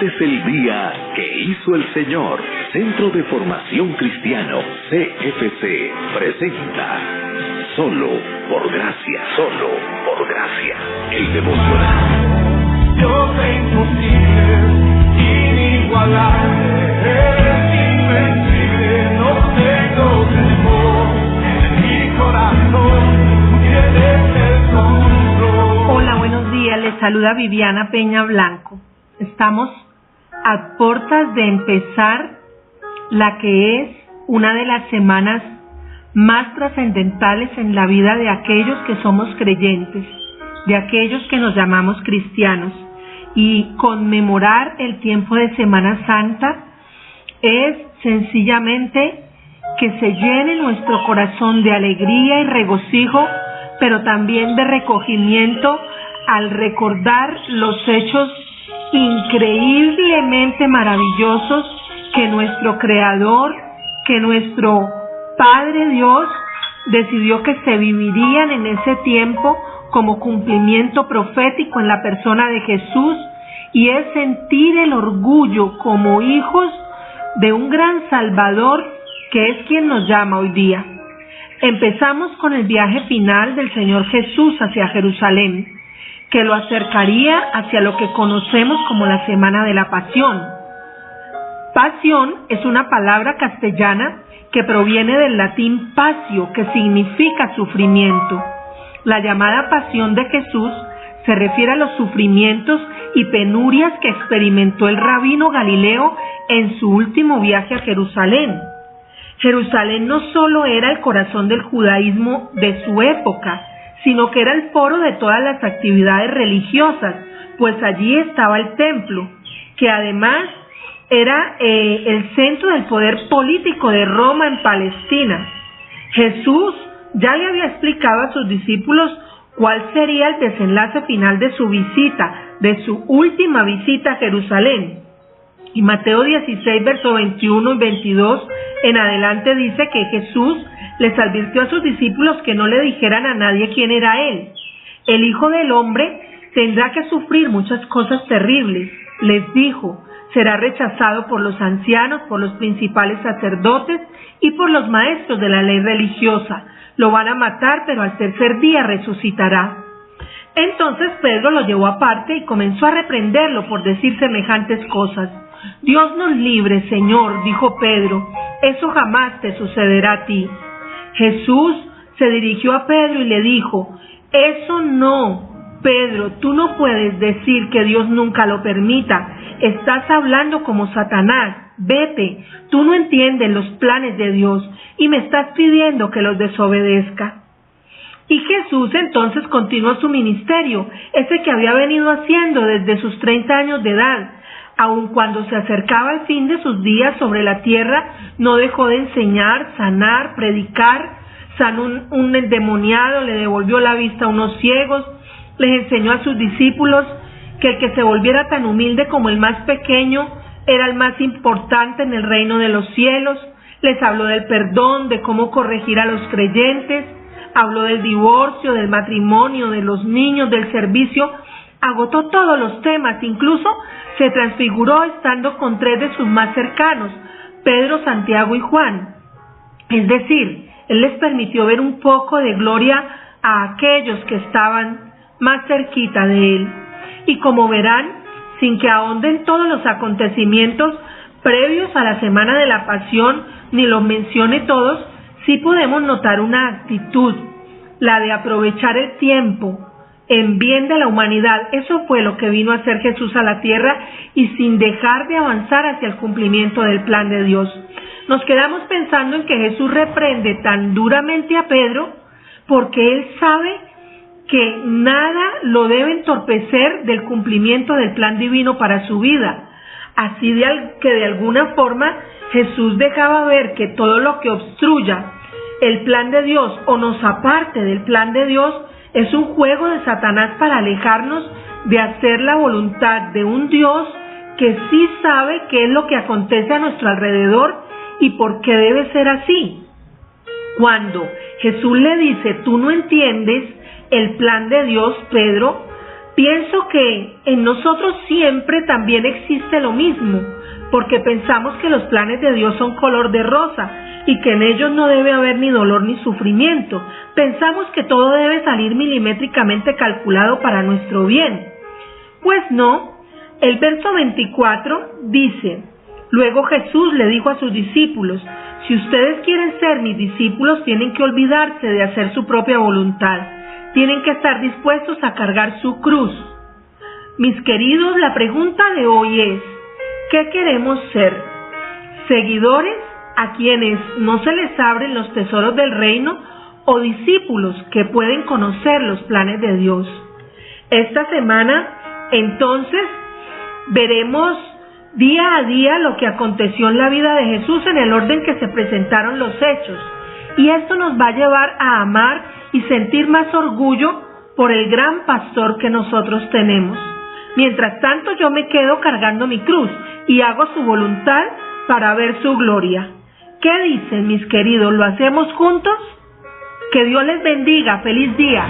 Este es el día que hizo el Señor. Centro de Formación Cristiano, CFC, presenta Solo por Gracia. Solo por Gracia. El devocional. Dios es imposible, inigualable, es invencible, no tengo temor, en mi corazón tienes el control. Hola, buenos días, les saluda Viviana Peña Blanco. Estamos a puertas de empezar la que es una de las semanas más trascendentales en la vida de aquellos que somos creyentes, de aquellos que nos llamamos cristianos. Y conmemorar el tiempo de Semana Santa es sencillamente que se llene nuestro corazón de alegría y regocijo, pero también de recogimiento al recordar los hechos increíblemente maravillosos que nuestro Creador, que nuestro Padre Dios decidió que se vivirían en ese tiempo como cumplimiento profético en la persona de Jesús, y es sentir el orgullo como hijos de un gran Salvador que es quien nos llama hoy día. Empezamos con el viaje final del Señor Jesús hacia Jerusalén, que lo acercaría hacia lo que conocemos como la Semana de la Pasión. Pasión es una palabra castellana que proviene del latín patio, que significa sufrimiento. La llamada pasión de Jesús se refiere a los sufrimientos y penurias que experimentó el rabino Galileo en su último viaje a Jerusalén. Jerusalén no solo era el corazón del judaísmo de su época, sino que era el foro de todas las actividades religiosas, pues allí estaba el templo, que además era el centro del poder político de Roma en Palestina. Jesús ya le había explicado a sus discípulos cuál sería el desenlace final de su visita, de su última visita a Jerusalén. Y Mateo 16, verso 21 y 22 en adelante dice que Jesús les advirtió a sus discípulos que no le dijeran a nadie quién era Él. El Hijo del Hombre tendrá que sufrir muchas cosas terribles. Les dijo, será rechazado por los ancianos, por los principales sacerdotes y por los maestros de la ley religiosa. Lo van a matar, pero al tercer día resucitará. Entonces Pedro lo llevó aparte y comenzó a reprenderlo por decir semejantes cosas. Dios nos libre, Señor, dijo Pedro, eso jamás te sucederá a ti. Jesús se dirigió a Pedro y le dijo, eso no, Pedro, tú no puedes decir que Dios nunca lo permita, estás hablando como Satanás, vete, tú no entiendes los planes de Dios y me estás pidiendo que los desobedezca. Y Jesús entonces continuó su ministerio, ese que había venido haciendo desde sus 30 años de edad. Aun cuando se acercaba el fin de sus días sobre la tierra, no dejó de enseñar, sanar, predicar. Sanó un endemoniado, le devolvió la vista a unos ciegos, les enseñó a sus discípulos que el que se volviera tan humilde como el más pequeño era el más importante en el reino de los cielos. Les habló del perdón, de cómo corregir a los creyentes, habló del divorcio, del matrimonio, de los niños, del servicio. Agotó todos los temas, incluso se transfiguró estando con 3 de sus más cercanos, Pedro, Santiago y Juan. Es decir, Él les permitió ver un poco de gloria a aquellos que estaban más cerquita de Él. Y como verán, sin que ahonden todos los acontecimientos previos a la Semana de la Pasión, ni los mencione todos, sí podemos notar una actitud, la de aprovechar el tiempo en bien de la humanidad. Eso fue lo que vino a hacer Jesús a la tierra y sin dejar de avanzar hacia el cumplimiento del plan de Dios. Nos quedamos pensando en que Jesús reprende tan duramente a Pedro porque Él sabe que nada lo debe entorpecer del cumplimiento del plan divino para su vida. Así que de alguna forma Jesús dejaba ver que todo lo que obstruya el plan de Dios o nos aparte del plan de Dios es un juego de Satanás para alejarnos de hacer la voluntad de un Dios que sí sabe qué es lo que acontece a nuestro alrededor y por qué debe ser así. Cuando Jesús le dice, tú no entiendes el plan de Dios, Pedro, Pienso que en nosotros siempre también existe lo mismo, porque pensamos que los planes de Dios son color de rosa y que en ellos no debe haber ni dolor ni sufrimiento. Pensamos que todo debe salir milimétricamente calculado para nuestro bien. Pues no. El verso 24 dice: luego Jesús le dijo a sus discípulos: si ustedes quieren ser mis discípulos, tienen que olvidarse de hacer su propia voluntad. Tienen que estar dispuestos a cargar su cruz. Mis queridos, la pregunta de hoy es: ¿qué queremos ser? ¿Seguidores a quienes no se les abren los tesoros del reino o discípulos que pueden conocer los planes de Dios? Esta semana, entonces, veremos día a día lo que aconteció en la vida de Jesús en el orden que se presentaron los hechos. Y esto nos va a llevar a amar y sentir más orgullo por el gran pastor que nosotros tenemos. Mientras tanto, yo me quedo cargando mi cruz y hago su voluntad para ver su gloria. ¿Qué dicen, mis queridos? ¿Lo hacemos juntos? Que Dios les bendiga. ¡Feliz día!